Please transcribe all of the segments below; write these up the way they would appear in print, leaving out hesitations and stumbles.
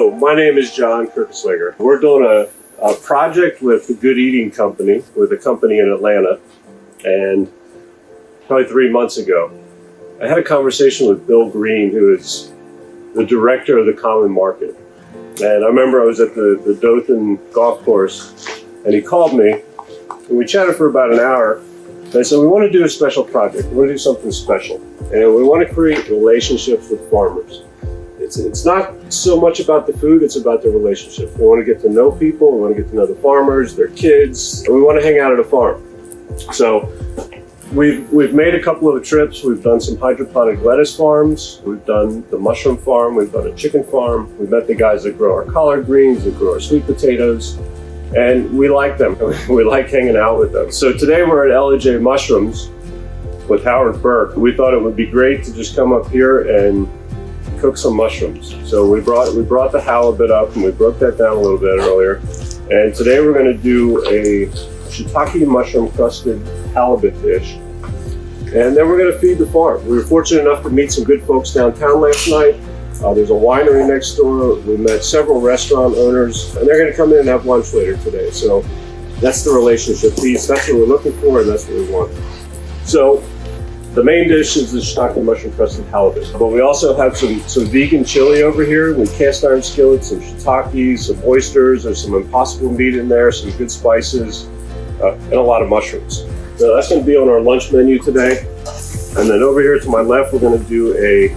Hello, my name is John Kirkeslinger. We're doing a project with the Good Eating Company, with a company in Atlanta, and probably 3 months ago, I had a conversation with Bill Green, who is the director of the Common Market. And I remember I was at the Dothan golf course, and he called me, and we chatted for about an hour. And I said, we want to do a special project. We want to do something special. And we want to create relationships with farmers. It's not so much about the food, it's about the relationship. We want to get to know people, we want to get to know the farmers, their kids, and we want to hang out at a farm. So we've made a couple of trips. We've done some hydroponic lettuce farms, we've done the mushroom farm, we've done a chicken farm, we've met the guys that grow our collard greens, that grow our sweet potatoes, and we like them. We like hanging out with them. So today we're at L.A.J. Mushrooms with Howard Burke. We thought it would be great to just come up here and cook some mushrooms. So we brought the halibut up, and we broke that down a little bit earlier. And today we're going to do a shiitake mushroom crusted halibut dish. And then we're going to feed the farm. We were fortunate enough to meet some good folks downtown last night. There's a winery next door. We met several restaurant owners, and they're going to come in and have lunch later today. So that's the relationship piece. That's what we're looking for, and that's what we want. So the main dish is the shiitake mushroom crusted halibut, but we also have some vegan chili over here with cast iron skillets, some shiitake, some oysters, there's some impossible meat in there, some good spices, and a lot of mushrooms. So that's going to be on our lunch menu today. And then over here to my left, we're going to do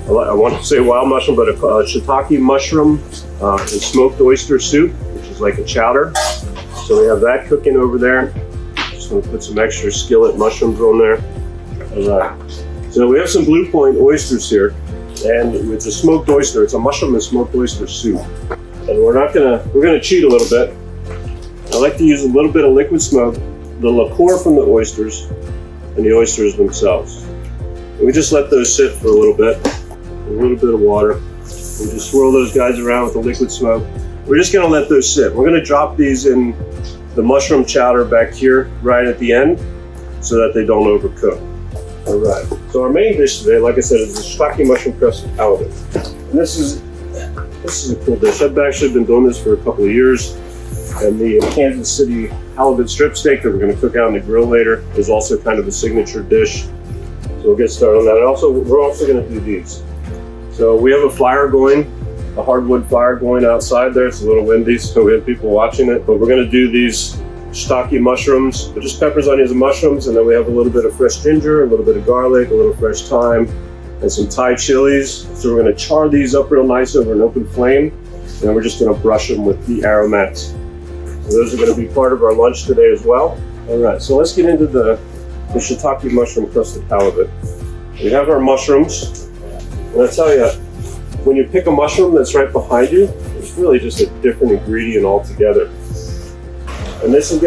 I want to say wild mushroom, but a shiitake mushroom and smoked oyster soup, which is like a chowder. So we have that cooking over there. Just going to put some extra skillet mushrooms on there. All right. So we have some Blue Point oysters here, and it's a smoked oyster. It's a mushroom and smoked oyster soup. And we're gonna cheat a little bit. I like to use a little bit of liquid smoke, the liqueur from the oysters, and the oysters themselves. And we just let those sit for a little bit of water. We just swirl those guys around with the liquid smoke. We're just gonna let those sit. We're gonna drop these in the mushroom chowder back here right at the end so that they don't overcook. All right, so our main dish today, like I said, is the shiitake mushroom crusted halibut. And this is a cool dish. I've actually been doing this for a couple of years. And the Kansas City halibut strip steak that we're going to cook out on the grill later is also kind of a signature dish. So we'll get started on that. And we're also going to do these. So we have a fire going, a hardwood fire going outside there. It's a little windy, so we have people watching it. But we're going to do these shiitake mushrooms, just peppers, onions, and mushrooms, and then we have a little bit of fresh ginger, a little bit of garlic, a little fresh thyme, and some Thai chilies. So we're going to char these up real nice over an open flame, and then we're just going to brush them with the aromats. So those are going to be part of our lunch today as well. All right, so let's get into the shiitake mushroom crusted halibut. We have our mushrooms, and I tell you, when you pick a mushroom that's right behind you, it's really just a different ingredient altogether. And this is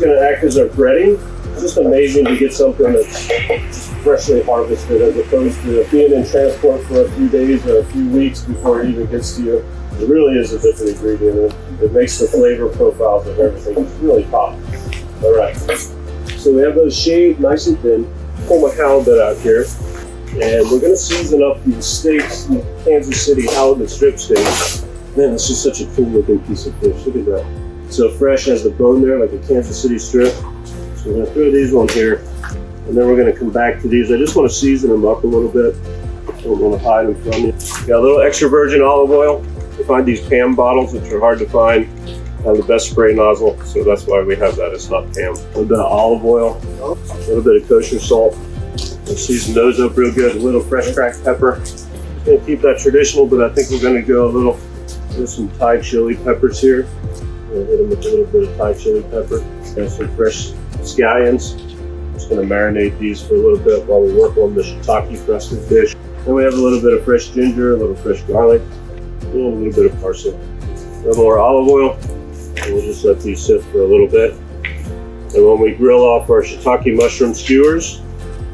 gonna act as our breading. It's just amazing to get something that's freshly harvested as opposed to being in transport for a few days or a few weeks before it even gets to you. It really is a different ingredient. It makes the flavor profiles of everything really pop. All right, so we have those shaved nice and thin. Pull my halibut out here, and we're gonna season up these steaks, the Kansas City halibut strip steaks. Man, it's just such a cool looking piece of fish. Look at that. So fresh as the bone there, like a Kansas City strip. So we're gonna throw these on here, and then we're gonna come back to these. I just wanna season them up a little bit. Don't wanna hide them from you. Got a little extra virgin olive oil. You find these Pam bottles, which are hard to find. Have the best spray nozzle, so that's why we have that. It's not Pam. A little bit of olive oil, a little bit of kosher salt. We'll season those up real good. A little fresh cracked pepper. Just gonna keep that traditional, but I think we're gonna go with some Thai chili peppers here. We'll hit them with a little bit of Thai chili pepper and some fresh scallions. Just going to marinate these for a little bit while we work on the shiitake crusted dish. Then we have a little bit of fresh ginger, a little fresh garlic, and a little bit of parsley. A little more olive oil, and we'll just let these sit for a little bit. And when we grill off our shiitake mushroom skewers,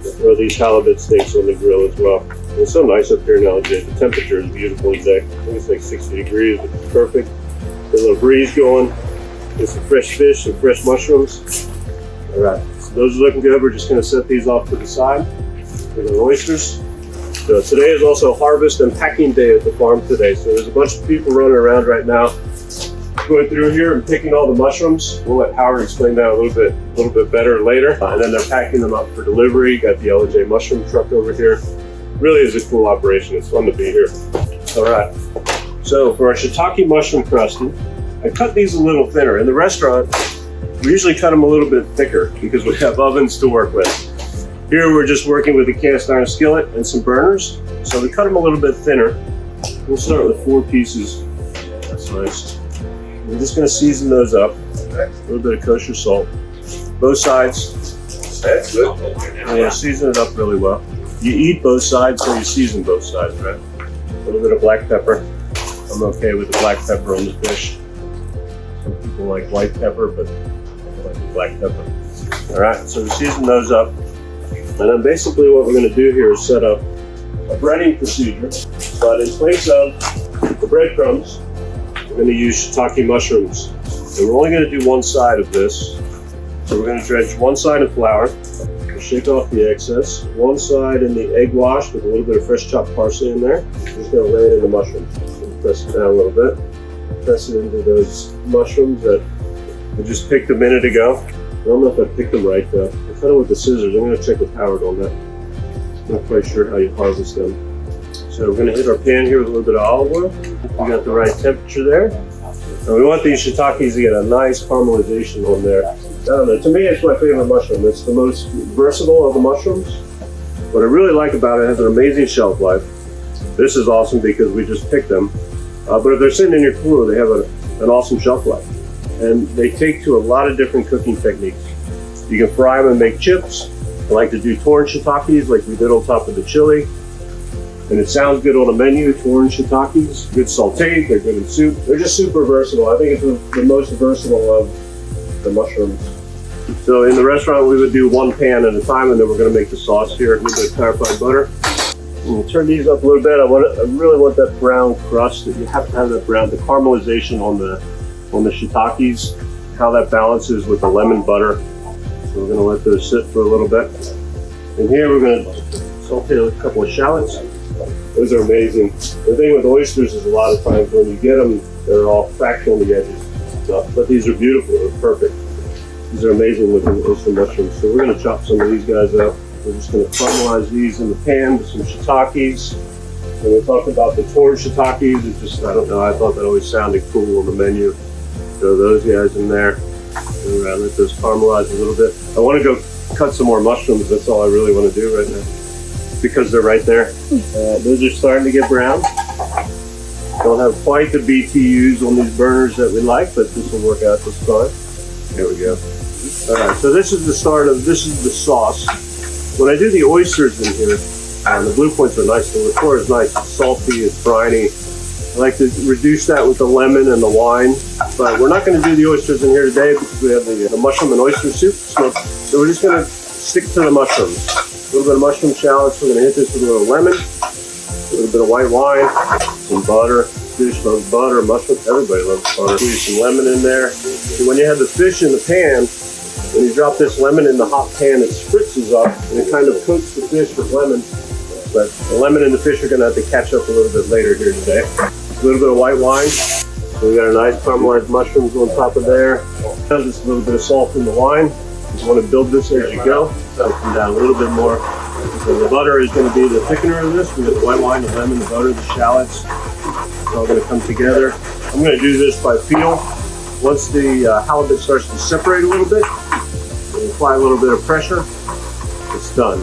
we'll throw these halibut steaks on the grill as well. And it's so nice up here now today. The temperature is beautiful today. I think it's like 60 degrees, which is perfect. Get a little breeze going. Get some fresh fish, some fresh mushrooms. All right, so those are looking good. We're just going to set these off to the side with our oysters. So today is also harvest and packing day at the farm today. So there's a bunch of people running around right now, going through here and picking all the mushrooms. We'll let Howard explain that a little bit better later. And then they're packing them up for delivery. Got the LJ mushroom truck over here. Really is a cool operation. It's fun to be here. All right. So for our shiitake mushroom crusted, I cut these a little thinner. In the restaurant, we usually cut them a little bit thicker because we have ovens to work with. Here we're just working with a cast iron skillet and some burners. So we cut them a little bit thinner. We'll start with 4 pieces. That's nice. We're just going to season those up. A little bit of kosher salt. Both sides. That's good. Yeah, season it up really well. You eat both sides, so you season both sides, right? A little bit of black pepper. I'm okay with the black pepper on the fish. Some people like white pepper, but I like the black pepper. All right, so we season those up. And then basically what we're going to do here is set up a breading procedure. But in place of the breadcrumbs, we're going to use shiitake mushrooms. And we're only going to do one side of this. So we're going to dredge one side in flour. We'll shake off the excess. One side in the egg wash with a little bit of fresh chopped parsley in there. We're just going to lay it in the mushrooms. Press it down a little bit. Press it into those mushrooms that we just picked a minute ago. I don't know if I picked them right though. I cut them with the scissors. I'm going to check with Howard on that. I'm not quite sure how you harvest them. So we're going to hit our pan here with a little bit of olive oil. We got the right temperature there. And we want these shiitakes to get a nice caramelization on there. I don't know, to me it's my favorite mushroom. It's the most versatile of the mushrooms. What I really like about it has an amazing shelf life. This is awesome because we just picked them. But if they're sitting in your cooler, they have an awesome shelf life. And they take to a lot of different cooking techniques. You can fry them and make chips. I like to do torn shiitakes like we did on top of the chili. And it sounds good on a menu, torn shiitakes. Good sauteed, they're good in soup. They're just super versatile. I think it's the most versatile of the mushrooms. So in the restaurant, we would do one pan at a time, and then we're going to make the sauce here. A little bit of clarified butter. We'll turn these up a little bit. I really want that brown crust. That you have to have that brown, the caramelization on the shiitakes, how that balances with the lemon butter. So we're going to let those sit for a little bit. And here we're going to saute a couple of shallots. Those are amazing. The thing with oysters is a lot of times when you get them, they're all cracked on the edges. But these are beautiful. They're perfect. These are amazing looking oyster mushrooms. So we're going to chop some of these guys up. We're just going to caramelize these in the pan with some shiitakes. And we talked about the torn shiitakes. It just, I don't know, I thought that always sounded cool on the menu. Throw those guys in there. And let those caramelize a little bit. I want to go cut some more mushrooms. That's all I really want to do right now, because they're right there. Those are starting to get brown. Don't have quite the BTUs on these burners that we like, but this will work out just fine. There we go. All right, so this is the sauce. When I do the oysters in here, the blue points are nice. The liqueur is nice. It's salty, it's briny. I like to reduce that with the lemon and the wine. But we're not going to do the oysters in here today because we have the mushroom and oyster soup. So we're just going to stick to the mushrooms. A little bit of mushroom shallots. We're going to hit this with a little lemon, a little bit of white wine, some butter. Fish loves butter, mushroom. Everybody loves butter. Squeeze some lemon in there. So when you have the fish in the pan, when you drop this lemon in the hot pan, it spritzes up and it kind of coats the fish with lemon. But the lemon and the fish are going to have to catch up a little bit later here today. A little bit of white wine. So we got a nice caramelized mushrooms on top of there. Just a little bit of salt in the wine. You want to build this as you go. So come down a little bit more. So the butter is going to be the thickener of this. We got the white wine, the lemon, the butter, the shallots. It's all going to come together. I'm going to do this by feel. Once the halibut starts to separate a little bit, we'll apply a little bit of pressure. It's done.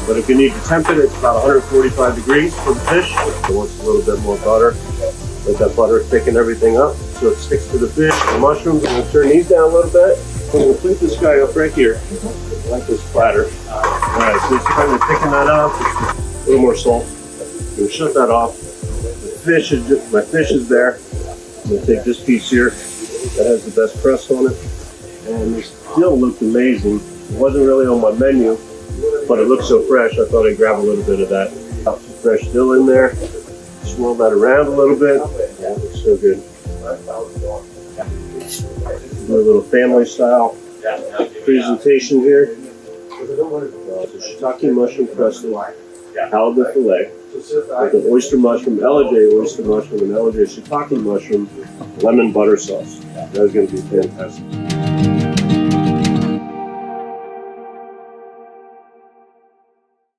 But if you need to temp it, it's about 145 degrees for the fish. It wants a little bit more butter. Let that butter thicken everything up so it sticks to the fish. The mushrooms, I'm going to turn these down a little bit. I'm going to flip this guy up right here. I like this platter. Alright, so it's trying to thicken that up. A little more salt. I'm going to shut that off. My fish is there. I'm going to take this piece here that has the best crust on it. And this still looked amazing. It wasn't really on my menu, but it looked so fresh, I thought I'd grab a little bit of that. Some fresh dill in there. Swirl that around a little bit. Yeah, it looks so good. Do a little family style presentation here. The shiitake mushroom crusted. halibut fillet with an oyster mushroom, LJ oyster mushroom, and LJ shiitake mushroom, lemon butter sauce. That is going to be fantastic.